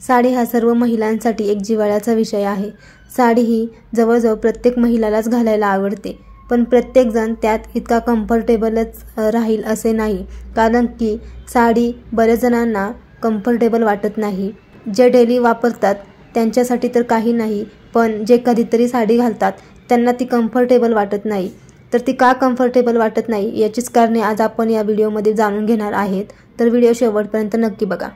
साडी हा सर्व महिलांसाठी एक जिव्हाळ्याचा विषय आहे। साडी ही जवळजवळ प्रत्येक महिलालाच घालायला आवडते, पण प्रत्येक जण त्यात इतका कम्फर्टेबलच राहील असे नाही, कारण की साडी बऱ्याच जणांना कम्फर्टेबल वाटत नाही। जे डेली वापरतात त्यांच्यासाठी तर काही नाही, पण जे कधीतरी साडी घालतात त्यांना ती कम्फर्टेबल वाटत नाही। तर ती का कम्फर्टेबल वाटत नाही याचीच कारणे आज आपण या व्हिडिओमध्ये जाणून घेणार आहेत, तर व्हिडिओ शेवटपर्यंत नक्की बघा।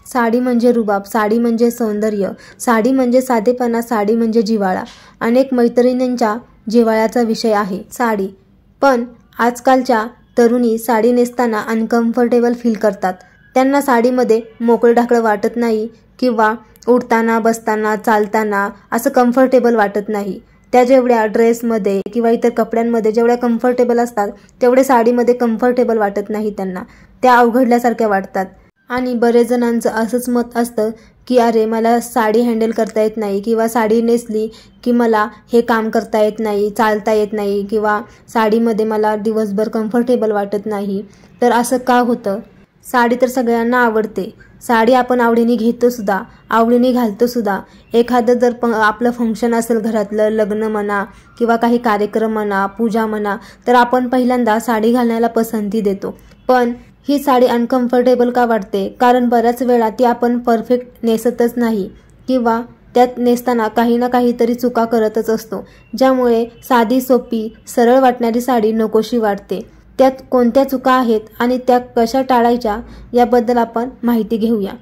साडी म्हणजे रुबाब, साडी म्हणजे सौंदर्य, साडी म्हणजे साधेपणा, साडी म्हणजे जिव्हाळा। अनेक मैत्रिणींच्या जिव्हाळ्याचा विषय आहे साडी, पण आजकालच्या तरुणी साडी नेसताना अनकम्फर्टेबल फील करतात। त्यांना साडीमध्ये मोकळं ढाकळं वाटत नाही किंवा उठताना, बसताना, चालताना असं कम्फर्टेबल वाटत नाही। त्या जेवढ्या ड्रेसमध्ये किंवा इतर कपड्यांमध्ये जेवढ्या कम्फर्टेबल असतात तेवढे साडीमध्ये कम्फर्टेबल वाटत नाही त्यांना, त्या अवघडल्यासारख्या वाटतात। आणि बरेच जणांचं असंच मत असतं की अरे मला साडी हँडल करता येत नाही किंवा साडी नेसली की मला हे काम करता येत नाही, चालता येत नाही किंवा साडीमध्ये मला दिवसभर कम्फर्टेबल वाटत नाही। तर असं का होतं? साडी तर सगळ्यांना आवडते, साडी आपण आवडीने घेतो सुद्धा, आवडीने घालतो सुद्धा। एखादं जर आपलं फंक्शन असेल घरातलं, लग्न म्हणा किंवा काही कार्यक्रम म्हणा, पूजा म्हणा, तर आपण पहिल्यांदा साडी घालण्याला पसंती देतो। पण ही साडी अनकम्फर्टेबल का वाटते? कारण बऱ्याच वेळा ती आपण परफेक्ट नेसतच नाही किंवा त्यात नेसताना काही ना काहीतरी चुका करतच असतो, ज्यामुळे साधी सोपी सरळ वाटणारी साडी नकोशी वाटते। त्यात कोणत्या चुका आहेत आणि त्या कशा टाळायच्या याबद्दल आपण माहिती घेऊया।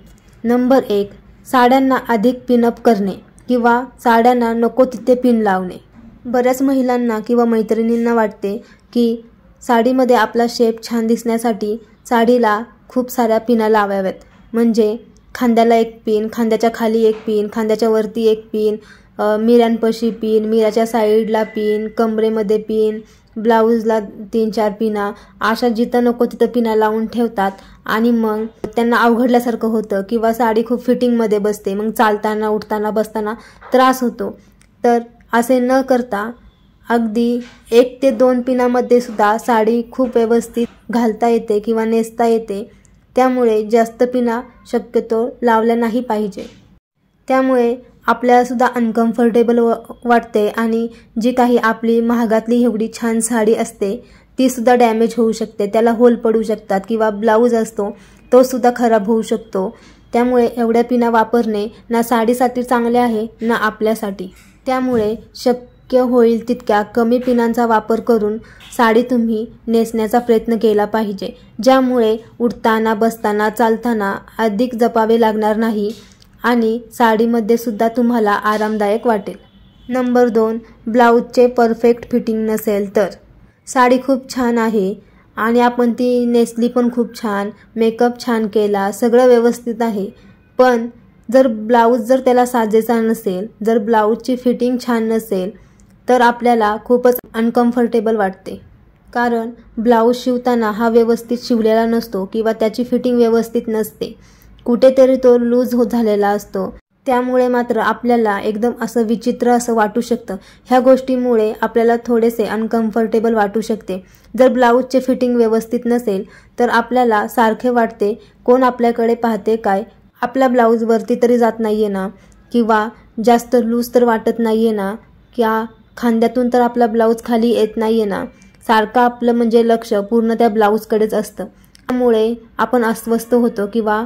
नंबर 1, साड्यांना अधिक पिनअप करणे किंवा साड्यांना नको तिथे पिन लावणे। बऱ्याच महिलांना किंवा मैत्रिणींना वाटते की साडीमध्ये आपला शेप छान दिसण्यासाठी साडीला खूप साऱ्या पिना लावाव्यात, म्हणजे खांद्याला एक पिन, खांद्याच्या खाली एक पिन, खांद्याच्या वरती एक पिन, मिऱ्यांपाशी पिन, मिऱ्याच्या साईडला पिन, कमरेमध्ये पिन, ब्लाऊजला 3-4 पिना, अशा जिथं नको तिथं पिना लावून ठेवतात आणि मग त्यांना अवघडल्यासारखं होतं किंवा साडी खूप फिटिंगमध्ये बसते, मग चालताना, उठताना, बसताना त्रास होतो। तर असे न करता अगदी 1 ते 2 पिनामध्ये सुद्धा साडी खूप व्यवस्थित घालता येते किंवा नेसता येते। त्यामुळे जास्त पिना शक्यतो लावल्या नाही पाहिजे, त्यामुळे आपल्याला सुद्धा अनकम्फर्टेबल वाटते आणि जी काही आपली महागातली एवढी छान साडी असते ती सुद्धा डॅमेज होऊ शकते, त्याला होल पडू शकतात किंवा ब्लाऊज असतो तो सुद्धा खराब होऊ शकतो। त्यामुळे एवढ्या पिना वापरणे ना साडीसाठी चांगले आहे ना आपल्यासाठी। त्यामुळे शक्य होईल तितक्या कमी पिनांचा वापर करून साडी तुम्ही नेसण्याचा प्रयत्न केला पाहिजे, ज्यामुळे उठताना, बसताना, चालताना अधिक जपावे लागणार नाही आणि साडीमध्ये सुद्धा तुम्हाला आरामदायक वाटेल। नंबर 2, ब्लाऊजचे परफेक्ट फिटिंग नसेल तर। साडी खूप छान आहे आणि आपण ती नेसली पण खूप छान, मेकअप छान केला, सगळं व्यवस्थित आहे, पण जर ब्लाऊज जर त्याला साजेसा नसेल, जर ब्लाऊजची फिटिंग छान नसेल तर आपल्याला खूपच अनकम्फर्टेबल वाटते। कारण ब्लाऊज शिवताना हा व्यवस्थित शिवलेला नसतो किंवा त्याची फिटिंग व्यवस्थित नसते, कुठेतरी तो लूज झालेला असतो, त्यामुळे मात्र आपल्याला एकदम असं विचित्र असं वाटू शकतं। ह्या गोष्टीमुळे आपल्याला थोडेसे अनकम्फर्टेबल वाटू शकते। जर ब्लाऊजचे फिटिंग व्यवस्थित नसेल तर आपल्याला सारखे वाटते कोण आपल्याकडे पाहते काय, आपला ब्लाऊज वरती तरी जात नाहीये ना, किंवा जास्त लूज तर वाटत नाहीये ना, किंवा खांद्यातून तर आपला ब्लाऊज खाली येत नाहीये ना, सारखं आपलं म्हणजे लक्ष पूर्ण त्या ब्लाऊजकडेच असतं। त्यामुळे आपण अस्वस्थ होतो किंवा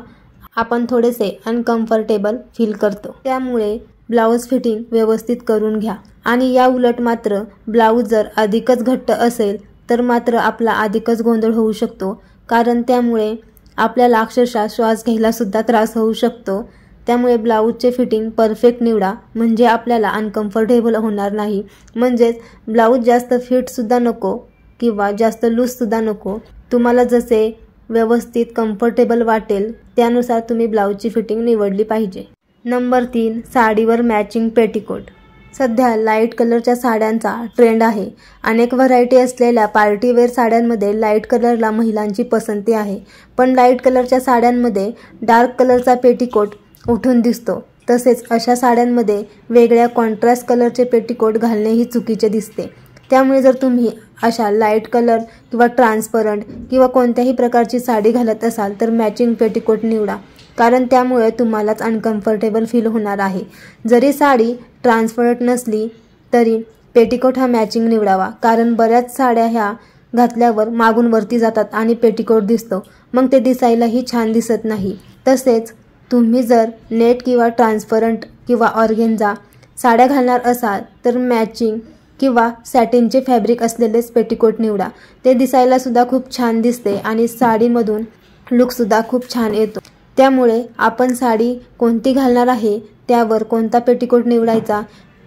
आपण थोडेसे अनकम्फर्टेबल फील करतो। त्यामुळे ब्लाऊज फिटिंग व्यवस्थित करून घ्या। आणि या उलट मात्र ब्लाऊज जर अधिकच घट्ट असेल तर मात्र आपला अधिकच गोंधळ होऊ शकतो, कारण त्यामुळे आपल्याला अक्षरशः श्वास घ्यायला सुद्धा त्रास होऊ शकतो। त्यामुळे ब्लाऊजचे फिटिंग परफेक्ट निवडा, म्हणजे आपल्याला अनकम्फर्टेबल होणार नाही। म्हणजेच ब्लाऊज जास्त फिट सुद्धा नको किंवा जास्त लूज सुद्धा नको, तुम्हाला जसे व्यवस्थित कम्फर्टेबल वाटेल त्यानुसार तुम्ही ब्लाऊजची फिटिंग निवडली पाहिजे। नंबर 3, साडीवर मॅचिंग पेटिकोट। सध्या लाईट कलरच्या साड्यांचा ट्रेंड आहे। अनेक व्हरायटी असलेल्या पार्टीवेअर साड्यांमध्ये लाईट कलरला महिलांची पसंती आहे, पण लाईट कलरच्या साड्यांमध्ये डार्क कलरचा पेटिकोट उठून दिसतो। तसेच अशा साड्यांमध्ये वेगळ्या कॉन्ट्रास्ट कलरचे पेटिकोट घालणेही चुकीचे दिसते। त्यामुळे जर तुम्ही अशा लाईट कलर किंवा ट्रान्सपरंट किंवा कोणत्याही प्रकारची साडी घालत असाल तर मॅचिंग पेटिकोट निवडा, कारण त्यामुळे तुम्हालाच अनकम्फर्टेबल फील होणार आहे। जरी साडी ट्रान्सपरंट नसली तरी पेटिकोट हा मॅचिंग निवडावा, कारण बऱ्याच साड्या ह्या घातल्यावर मागून वरती जातात आणि पेटिकोट दिसतो, मग ते दिसायलाही छान दिसत नाही। तसेच तुम्ही जर नेट किंवा ट्रान्सपरंट किंवा ऑर्गेन्झा साड्या घालणार असाल तर मॅचिंग किंवा सॅटिनचे फॅब्रिक असलेलेच पेटिकोट निवडा। ते दिसायला सुद्धा खूप छान दिसते आणि साडीमधून लुकसुद्धा खूप छान येतो। त्यामुळे आपण साडी कोणती घालणार आहे त्यावर कोणता पेटिकोट निवडायचा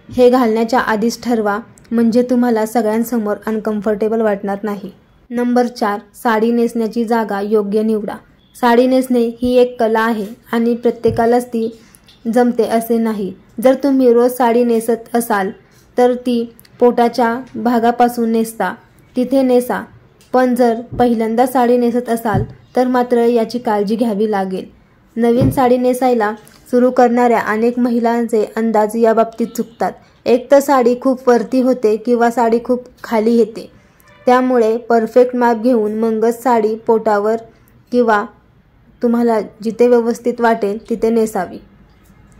हे घालण्याच्या आधीच ठरवा, म्हणजे तुम्हाला सगळ्यांसमोर अनकम्फर्टेबल वाटणार नाही। नंबर 4, साडी नेसण्याची जागा योग्य निवडा। साडी नेसणे ही एक कला आहे आणि प्रत्येकालाच ती जमते असे नाही। जर तुम्ही रोज साडी नेसत असाल तर ती पोटाच्या भागापासून नेसता तिथे नेसा, पण जर पहिल्यांदा साडी नेसत असाल तर मात्र याची काळजी घ्यावी लागेल। नवीन साडी नेसायला सुरू करणाऱ्या अनेक महिलांचे अंदाज या बाबतीत चुकतात। एक तर साडी खूप वरती होते किंवा साडी खूप खाली येते, त्यामुळे परफेक्ट माप घेऊन मगच साडी पोटावर किंवा तुम्हाला जिथे व्यवस्थित वाटेल तिथे नेसावी,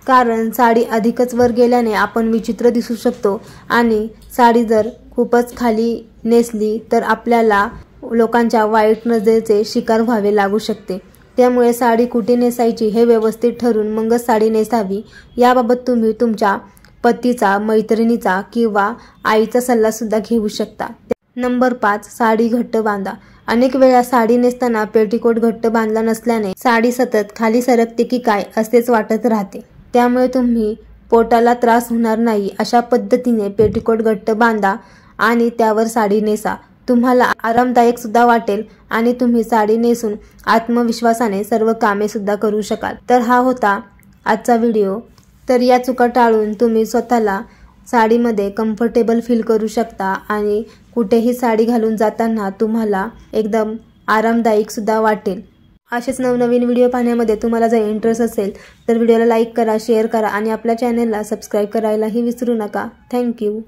कारण साडी अधिकच वर गेल्याने आपण विचित्र दिसू शकतो आणि साडी जर खूपच खाली नेसली तर आपल्याला लोकांच्या वाईट नजरेचे शिकार व्हावे लागू शकते। त्यामुळे साडी कुठे नेसायची हे व्यवस्थित ठरवून मगच साडी नेसावी। याबाबत तुम्ही तुमच्या पतीचा, मैत्रिणीचा किंवा आईचा सल्ला सुद्धा घेऊ शकता। नंबर 5, साडी घट्ट बांधा। अनेक वेळा साडी नेसताना पेटिकोट घट्ट बांधला नसल्याने साडी सतत खाली सरकते की काय असेच वाटत राहते। त्यामुळे तुम्ही पोटाला त्रास होणार नाही अशा पद्धतीने पेटिकोट घट्ट बांधा आणि त्यावर साडी नेसा। तुम्हाला आरामदायक सुद्धा वाटेल आणि तुम्ही साडी नेसून आत्मविश्वासाने सर्व कामे सुद्धा करू शकाल। तर हा होता आजचा व्हिडिओ। तर या चुका टाळून तुम्ही स्वतःला साडीमध्ये कम्फर्टेबल फील करू शकता आणि कुठेही साडी घालून जाताना तुम्हाला एकदम आरामदायक सुद्धा वाटेल। असेच नवनवीन व्हिडिओ पाहण्यामध्ये तुम्हाला जर इंटरेस्ट असेल तर व्हिडिओला लाईक करा, शेअर करा आणि आपल्या चॅनलला सबस्क्राईब करायलाही विसरू नका। थँक्यू।